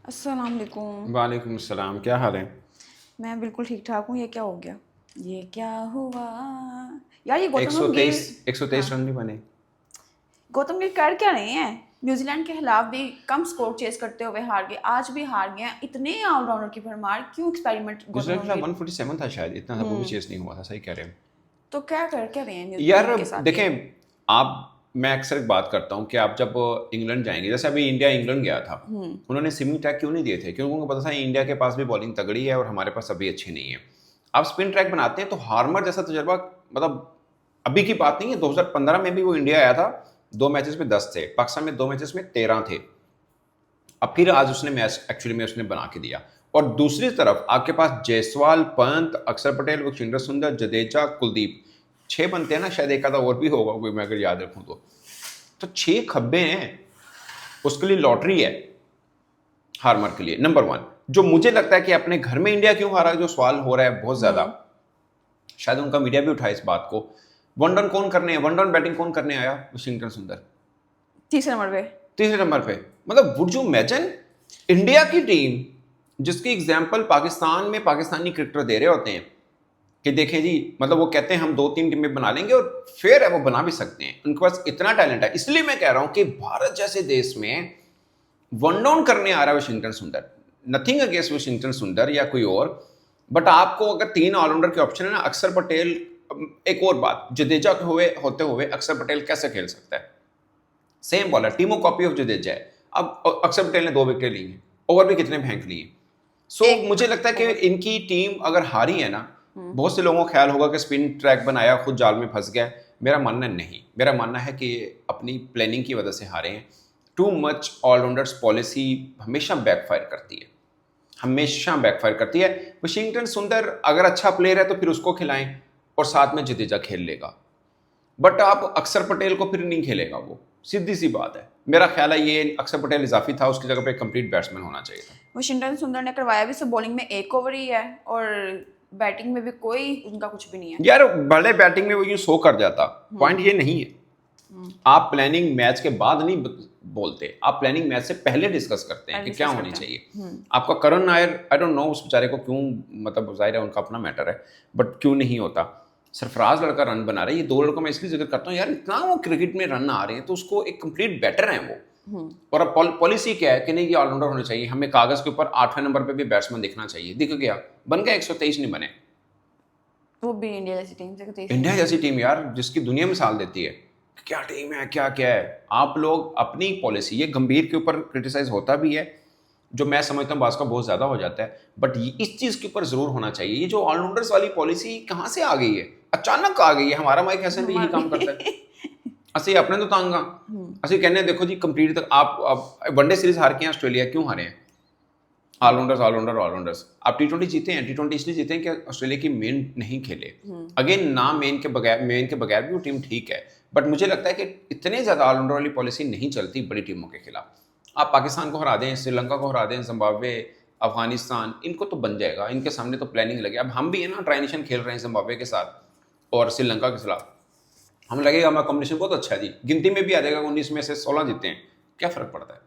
अस्सलाम वालेकुम। वालेकुम अस्सलाम, क्या हाल है? मैं बिल्कुल ठीक ठाक हूँ। ये क्या हो गया? ये क्या हुआ? यार ये एक गौतम सौ गंभीर। तेईस एक सौ हाँ, तेईस रन भी बने। गौतम गंभीर कर क्या रहे हैं? न्यूजीलैंड के खिलाफ भी कम स्कोर चेस करते हुए हार गए, आज भी हार गए हैं। इतने ऑलराउंडर की भरमार, क्यों एक्सपेरिमेंट गौतम न्यूजीलैंड के खिलाफ गंभीर? 147 था शायद, इतना था, वो भी चेस नहीं हुआ था। सही कह रहे हैं तो क्या रहे हैं यार। उनके साथ ये? देखें, आप मैं अक्सर एक बात करता हूँ कि आप जब इंग्लैंड जाएंगे, जैसे अभी इंडिया इंग्लैंड गया था, उन्होंने स्पिन ट्रैक क्यों नहीं दिए थे? क्योंकि उनको पता था इंडिया के पास भी बॉलिंग तगड़ी है और हमारे पास अभी अच्छी नहीं है। आप स्पिन ट्रैक बनाते हैं तो हार्मर जैसा तजर्बा, मतलब अभी की बात नहीं है, 2015 में भी वो इंडिया आया था, 2 मैचेस में 10 थे, पाकिस्तान में 2 मैचेस में 13 थे। अब फिर आज उसने मैच एक्चुअली में उसने बना के दिया। और दूसरी तरफ आपके पास जायसवाल, पंत, अक्षर पटेल, विजेंद्र सुंदर, जडेजा, कुलदीप, 6 बनते हैं ना, शायद एक आधा और भी होगा कोई, मैं अगर याद रखूं तो 6 खब्बे हैं। उसके लिए लॉटरी है हार्मर के लिए। नंबर 1 जो मुझे लगता है कि अपने घर में इंडिया क्यों हारा, जो सवाल हो रहा है बहुत ज्यादा, शायद उनका मीडिया भी उठाए इस बात को। वन डाउन कौन करने है, वन डाउन बैटिंग कौन करने आया? विशिंगटन सुंदर तीसरे नंबर पे। तीसरे नंबर पे। मतलब वुड यू इमेजिन इंडिया की टीम, जिसकी एग्जांपल पाकिस्तान में पाकिस्तानी क्रिकेटर दे रहे होते हैं कि देखें जी, मतलब वो कहते हैं हम 2-3 टीमें बना लेंगे, और फेयर है, वो बना भी सकते हैं, उनके पास इतना टैलेंट है। इसलिए मैं कह रहा हूं कि भारत जैसे देश में वन डाउन करने आ रहा है विशिंगटन सुंदर। नथिंग अगेंस्ट विशिंगटन सुंदर या कोई और, बट आपको अगर 3 ऑलराउंडर के ऑप्शन है ना, अक्षर पटेल, एक और बात, जडेजा के हुए होते हुए अक्षर पटेल कैसे खेल सकता है? Same bowler, टीमो copy of Jadeja है। अब अक्षर पटेल ने 2 विकेट ली हैं, ओवर भी कितने फेंक लिए। सो एक मुझे लगता है कि ओवर। इनकी टीम अगर हारी है ना, बहुत से लोगों को ख्याल होगा कि स्पिन ट्रैक बनाया, खुद जाल में फंस गया। मेरा मानना नहीं, मेरा मानना है कि अपनी प्लानिंग की वजह से हारे हैं। टू मच ऑलराउंडर्स पॉलिसी हमेशा बैकफायर करती है, हमेशा बैकफायर करती है। वशिंगटन सुंदर अगर अच्छा प्लेयर है तो फिर उसको खिलाएं, और साथ में जडेजा खेल लेगा, बट आप अक्षर पटेल को फिर नहीं खेलेगा वो, सीधी सी बात है। मेरा ख्याल है ये अक्षर पटेल इजाफी था, उसकी जगह पे कंप्लीट बैट्समैन होना चाहिए था। वशिंगटन सुंदर ने करवाया भी सब, बॉलिंग में एक ओवर ही है और बैटिंग में भी कोई उनका कुछ भी नहीं है। यार भले बैटिंग में वो यूं सो कर जाता, पॉइंट ये नहीं है। आप प्लानिंग मैच के बाद नहीं बोलते, आप प्लानिंग मैच से पहले डिस्कस करते हैं कि क्या होनी चाहिए। आपका करण नायर, आई डोंट नो उस बेचारे को क्यों, मतलब जाहिर है उनका अपना मैटर है, बट क्यों नहीं होता? सरफराज लड़का रन बना रहा है, ये 2 लड़कों में इसलिए जिक्र करता हूँ यार, इतना वो क्रिकेट में रन आ रहे हैं तो उसको एक कंप्लीट बैटर है वो। और अब पॉलिसी क्या है कि नहीं, ये ऑलराउंडर होना चाहिए, हमें कागज के ऊपर 8वें नंबर पे भी बैट्समैन दिखना चाहिए। दिख गया, बन गया, 123 नहीं बने। वो भी इंडिया जैसी टीम से तेईस इंडिया नहीं जैसी टीम यार, जिसकी दुनिया मिसाल देती है, क्या टीम है, क्या क्या है। आप लोग अपनी पॉलिसी, ये गंभीर के ऊपर क्रिटिसाइज होता भी है, जो मैं समझता हूँ बास का बहुत ज्यादा हो जाता है, बट इस चीज के ऊपर जरूर होना चाहिए। ये जो ऑलराउंडर्स वाली पॉलिसी कहाँ से आ गई है, अचानक आ गई है। हमारा माइक हसन भी यही काम करता है। असि अपने तो तंग हाँ, असि कहने देखो जी कंप्लीट तक आप वनडे सीरीज हार के हैं, ऑस्ट्रेलिया क्यों हारे हैं? Allrounders allrounder allrounders. आप T20 जीते हैं, T20 इसलिए जीते हैं कि ऑस्ट्रेलिया की मेन नहीं खेले। अगेन ना मेन के बगैर भी वो टीम ठीक है, बट मुझे लगता है कि इतने ज्यादा ऑलराउंडर वाली पॉलिसी नहीं चलती बड़ी टीमों के खिलाफ। आप पाकिस्तान को हरा दें, श्रीलंका को हरा दें, जिम्बाब्वे, अफगानिस्तान, इनको तो बन जाएगा, इनके सामने तो प्लानिंग लगे। अब हम भी है ना, ट्राइनेशन खेल रहे हैं जिम्बाब्वे के साथ और श्रीलंका के खिलाफ, हमें लगेगा हमारा कॉम्बिनेशन बहुत अच्छा है जी, गिनती में भी आ जाएगा, 19 में से 16 जीते हैं, क्या फर्क पड़ता है?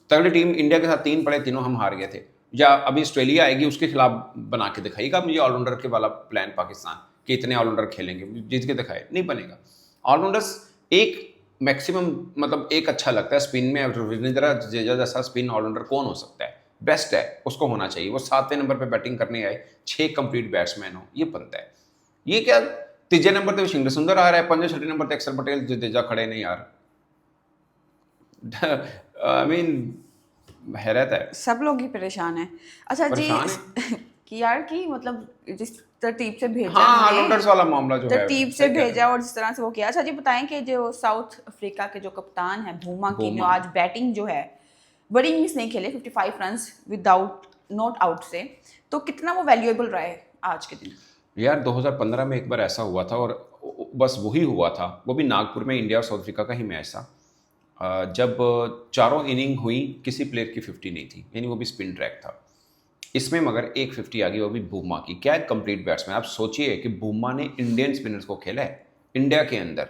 तगड़ी टीम इंडिया के साथ 3 पड़े, तीनों हम हार गए थे। या अभी ऑस्ट्रेलिया आएगी, उसके खिलाफ बना के दिखाएगा मुझे ऑलराउंडर के वाला प्लान पाकिस्तान कि इतने ऑलराउंडर खेलेंगे, जीत के दिखाए, नहीं बनेगा। ऑलराउंडर्स एक मैक्सिमम, मतलब एक अच्छा लगता है स्पिन में, रविंद्र जडेजा जैसा स्पिन ऑलराउंडर कौन हो सकता है? बेस्ट है, उसको होना चाहिए। वो 7वें नंबर पे बैटिंग करने आए, 6 कंप्लीट बैट्समैन हो, ये बनता है। ये क्या 3 नंबर पे विशिंगटन सुंदर आ रहा है, 5वें 6वें नंबर पे अक्षर पटेल, जडेजा खड़े नहीं यार। आई मीन हैरत है, सब लोग ही परेशान हैं। अच्छा जी। परेशान है। कि यार की मतलब जिस तरतीब से भेजा हाँ, हमने, ऑलराउंडर्स वाला मामला जो है, तरतीब से सही कह रहे भेजा और जिस तरह से वो किया। अच्छा जी बताएं कि जो साउथ अफ्रीका के जो कप्तान है भूमा हैं की, जो बोमा। आज बैटिंग जो है बड़ी इनिंग्स नहीं खेले, 55 रन्स विदाउट नॉट आउट से, तो कितना वो वैल्यूएबल रहा है आज के दिन? यार 2015 में एक बार ऐसा हुआ था, और बस वही हुआ था, वो भी नागपुर में इंडिया और साउथ अफ्रीका का ही मैच था। जब चारों इनिंग हुई, किसी प्लेयर की 50 नहीं थी, यानी वो भी स्पिन ट्रैक था। इसमें मगर एक 50 आ गई, वो भी बूमा की। क्या कंप्लीट बैट्समैन, आप सोचिए कि बूमा ने इंडियन स्पिनर्स को खेला है इंडिया के अंदर,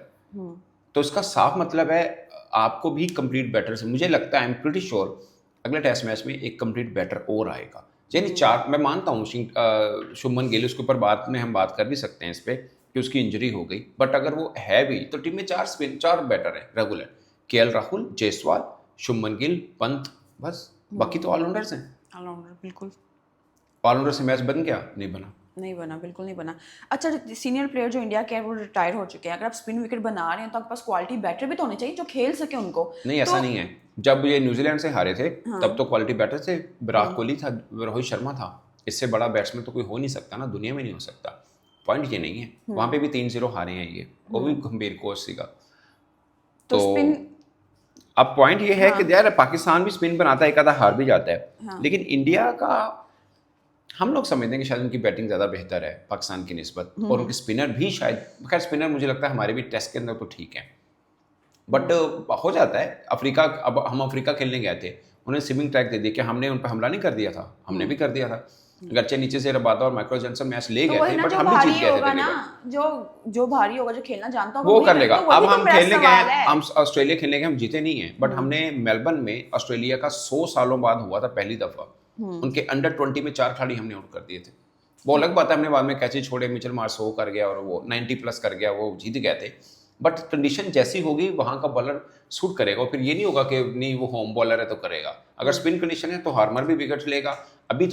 तो इसका साफ मतलब है आपको भी कंप्लीट बैटर से, मुझे लगता है, आई एम प्रीटी श्योर अगले टेस्ट मैच में एक कंप्लीट बैटर और आएगा। यानी चार, मैं मानता हूँ शुभमन गिल, उसके ऊपर बाद में हम बात कर भी सकते हैं इस पर कि उसकी इंजरी हो गई, बट अगर वो है भी तो टीम में चार बैटर हैं रेगुलर, केएल राहुल, जायसवाल, शुभमन गिल, पंत, बस। बाकी तो ऑलराउंडर्स हैं। ऑलराउंडर बिल्कुल। ऑलराउंडर से मैच बन गया? नहीं बना। नहीं बना, बिल्कुल नहीं बना। अच्छा, सीनियर प्लेयर जो इंडिया के हैं वो रिटायर हो चुके हैं, अगर आप स्पिन विकेट बना रहे हैं तो आपके पास क्वालिटी बैटर भी तो होने चाहिए जो खेल सके उनको। नहीं, ऐसा नहीं है। जब ये न्यूजीलैंड से हारे थे तब तो क्वालिटी बैटर थे, विराट कोहली था, रोहित शर्मा था, इससे बड़ा बैट्समैन तो कोई हो नहीं सकता ना, दुनिया में नहीं हो सकता। पॉइंट ये नहीं है, वहाँ पे भी 3-0 हारे हैं ये, वो भी गंभीर कोच का। तो स्पिन, अब पॉइंट ये है कि यार पाकिस्तान भी स्पिन बनाता है, एक आधा हार भी जाता है, लेकिन इंडिया का हम लोग समझते हैं कि शायद उनकी बैटिंग ज़्यादा बेहतर है पाकिस्तान की निस्बत, और उनके स्पिनर भी शायद, खैर स्पिनर मुझे लगता है हमारे भी टेस्ट के अंदर तो ठीक है, बट हो जाता है। अफ्रीका, अब हम अफ्रीका खेलने गए थे, उन्हें स्विमिंग ट्रैक दे दिया, कि हमने उन पर हमला नहीं कर दिया था, हमने भी कर दिया था। गर्चे नीचे से रबादा और माइकल जॉनसन मैच ले गए थे, बट हम भी जीत गए थे ना, जो भारी होगा, जो खेलना जानता होगा वो कर लेगा। तो अब तो हम खेलने गए हैं, है। हम ऑस्ट्रेलिया खेलने गए, हम जीते नहीं हैं, बट हमने मेलबर्न में ऑस्ट्रेलिया का 100 सालों बाद हुआ था पहली दफा, उनके अंडर 20 में 4 खिलाड़ी हमने आउट कर दिए थे। वो अलग बात है, हमने बाद में कैचे छोड़े, मिचेल मार्श 100 कर गया और वो 90 प्लस कर गया, वो जीत गए थे। बट कंडीशन जैसी होगी वहाँ का बॉलर शूट करेगा, और फिर ये नहीं होगा कि नहीं वो होम बॉलर है तो करेगा। अगर स्पिन कंडीशन है तो हार्मर भी विकेट लेगा। अभी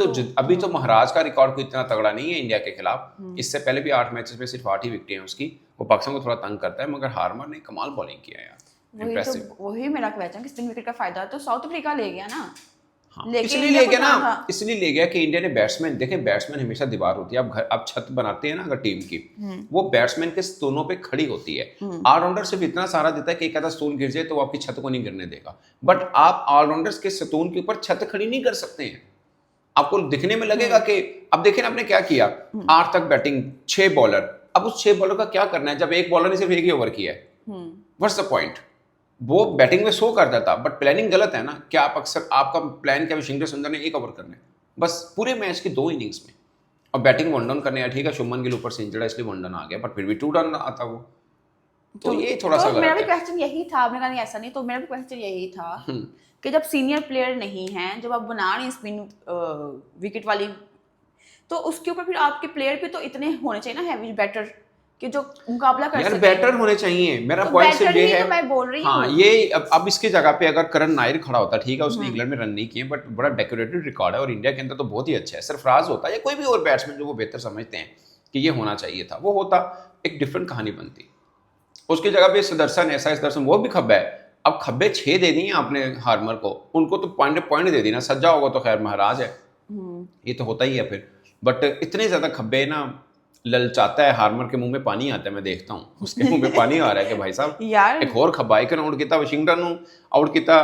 तो महाराज का रिकॉर्ड कोई इतना तगड़ा नहीं है इंडिया के खिलाफ, इससे पहले भी 8 मैचेस में सिर्फ 8 ही विकेटें हैं उसकी, वो पाकिस्तान को थोड़ा तंग करता है, मगर हार्मर ने कमाल बॉलिंग किया यार, इंप्रेसिव। वही मेरा क्वेश्चन है कि स्पिन विकेट का फायदा तो साउथ अफ्रीका ले गया ना। हाँ, इसलिए ले गया ना, इसलिए ले गया कि इंडिया ने बैट्समैन, देखें बैट्समैन हमेशा दीवार होती है। आप छत बनाते हैं ना अगर टीम की, वो बैट्समैन के स्तूनों पे खड़ी होती है। ऑलराउंडर सिर्फ इतना सहारा देता है कि एक आधा स्तून गिर जाए तो वो आपकी छत को नहीं गिरने देगा, बट आप ऑलराउंडर्स के स्तून के ऊपर छत खड़ी नहीं कर सकते हैं। आपको दिखने में लगेगा कि अब देखें आपने क्या किया, 8 तक बैटिंग, 6 बॉलर, अब उस 6 बॉलर का क्या करना है जब एक बॉलर ने सिर्फ एक ही ओवर किया है? What's the point? वो बैटिंग में शो कर देता, बट प्लानिंग गलत है ना। क्या आप अक्सर, आपका प्लान क्या, विशिंगटन सुंदर ने 1 ओवर करना है बस पूरे मैच की 2 इनिंग्स में, और बैटिंग 1 डाउन करने है, ठीक है शुभमन गिल ऊपर से इंजर्ड है इसलिए 1 डाउन आ गया, बट फिर भी 2 डाउन आता वो, तो ये थोड़ा सा गलत है। मेरा भी क्वेश्चन यही था, आपने कहा नहीं ऐसा नहीं, तो मेरा भी क्वेश्चन यही था कि जब सीनियर प्लेयर नहीं हैं, जब आप बना रहे हैं स्पिन विकेट वाली, तो उसके ऊपर फिर आपके प्लेयर भी तो इतने होने चाहिए ना हैवी बैटर कि जो मुकाबला कर सके। बैटर होने चाहिए, मेरा पॉइंट सिर्फ ये है, तो मैं बोल रही हूं। हाँ, ये अब इसकी जगह पे अगर करण नायर खड़ा होता, ठीक है उसने इंग्लैंड में रन नहीं किए, बट बड़ा डेकोरेटेड रिकॉर्ड है और इंडिया के अंदर तो बहुत ही अच्छा है। सरफराज होता या कोई भी और बैट्समैन जो वो बेहतर समझते हैं कि ये होना चाहिए था, वो होता, एक डिफरेंट कहानी बनती। उसकी जगह पे सदर्शन वो भी खब्बा है। अब खब्बे 6 दे दिए आपने हार्मर को, उनको तो पॉइंट दे देना, सज्जा होगा तो खैर महाराज है, ये तो होता ही है फिर। बट इतने ज्यादा खब्बे ना ललचाता है, हार्मर के मुंह में पानी आता है, मैं देखता हूँ उसके मुंह में पानी आ रहा है कि भाई साहब यार एक और खब्बा एक आउट किया, वाशिंगटन आउट किया,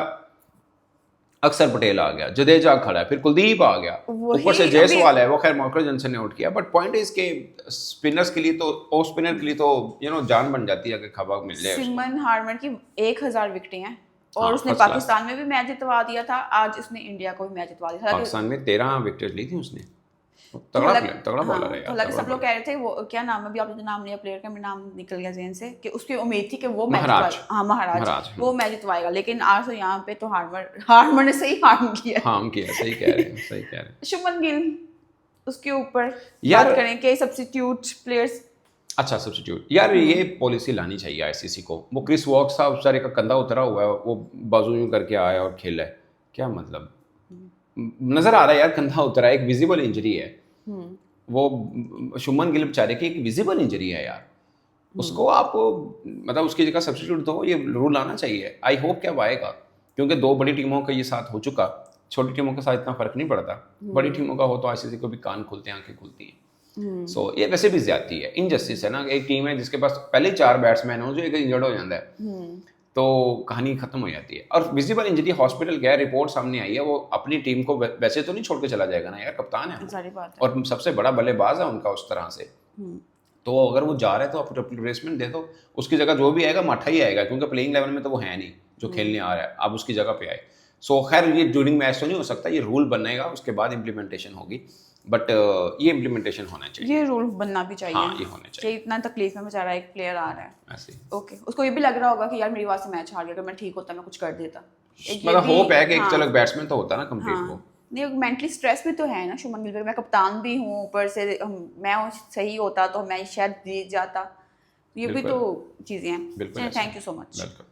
अक्षर पटेल आ गया, जडेजा खड़ा है, फिर कुलदीप आ गया, ऊपर से जायसवाल है, वो खैर मार्कस जॉनसन ने आउट किया। बट पॉइंट है इसके स्पिनर्स के लिए तो, ऑफ स्पिनर के लिए तो जान बन जाती है अगर खबा मिल जाए। सिमरन हार्मर की 1000 विकेटें हैं और उसने पाकिस्तान में भी मैच जितवा दिया था, आज इसने इंडिया को भी मैच जितवा दिया था। पाकिस्तान में 13 विकेट ली थी उसने, तगड़ा बॉलर है यार। हालांकि सब लोग कह रहे थे वो क्या नाम है, अभी आपने नाम लिया प्लेयर का, मेरा नाम निकल गया ज़हन से, कि उसकी उम्मीद थी कि वो मैच महाराज वो मैच जितवाएगा, लेकिन आज तो यहाँ पे तो हार्मर ने सही हार्म किया। सही कह रहे हैं। शुभमन गिल, उसके ऊपर बात करें कि सब्स्टिट्यूट प्लेयर्स, अच्छा सब्स्टिट्यूट यार, ये पॉलिसी लानी चाहिए आईसीसी को। वो क्रिस वॉक्स था, बेचारे का कंधा उतरा हुआ है, वो बाजू यूं करके आया और खेला है, क्या मतलब नजर आ रहा है यार, कंधा उतरा है, एक विजिबल इंजरी है। वो शुभमन गिल बेचारे की एक विजिबल इंजरी है यार, उसको आप मतलब उसकी जगह सब्स्टिट्यूट दो, ये रूल आना चाहिए। आई होप क्या आएगा, क्योंकि 2 बड़ी टीमों का ये साथ हो चुका, छोटी टीमों के साथ इतना फर्क नहीं पड़ता, बड़ी टीमों का हो तो आईसीसी को भी कान खुलते हैं, आंखें खुलती हैं। सो ये वैसे भी ज्यादती है, इनजस्टिस है ना। एक टीम है जिसके पास पहले 4 बैट्समैन हो, जो एक इंजर्ड हो जाता है तो कहानी खत्म हो जाती है। और विजिबल इंजरी हॉस्पिटल गया, रिपोर्ट सामने आई है, वो अपनी टीम को वैसे तो नहीं छोड़ के चला जाएगा ना यार, कप्तान है और सबसे बड़ा बल्लेबाज है उनका उस तरह से, तो अगर वो जा रहा है तो आप रिप्लेसमेंट दे दो, उसकी जगह जो भी आएगा माठा ही आएगा, क्योंकि प्लेइंग लेवल में तो वो है नहीं जो खेलने आ रहा है, अब उसकी जगह पे आए। सो खैर ये ड्यूरिंग मैच तो नहीं हो सकता, ये रूल बनेगा उसके बाद इम्प्लीमेंटेशन होगी। बट ये इम्प्लीमेंटेशन होना चाहिए। ये रूल बनना भी चाहिए। हाँ, ये होना चाहिए। कि इतना तकलीफ में बेचारा एक प्लेयर आ रहा है, ऐसे ही। ओके, उसको ये भी लग रहा होगा कि यार मेरी वजह से मैच हार गया, अगर मैं ठीक होता मैं कुछ कर देता। एक ये मतलब भी- होप है कि एक हाँ, चलो बैट्समैन तो होता ना कंप्लीट हाँ, को। नहीं मेंटली स्ट्रेस भी तो है ना शुभमन गिल पे, मैं कप्तान भी हूँ ऊपर से, मैं सही होता तो मैं शायद जीत जाता, ये भी बिल्कुल। तो चीज़ें हैं। बिल्कुल ऐसा thank you so much. Welcome.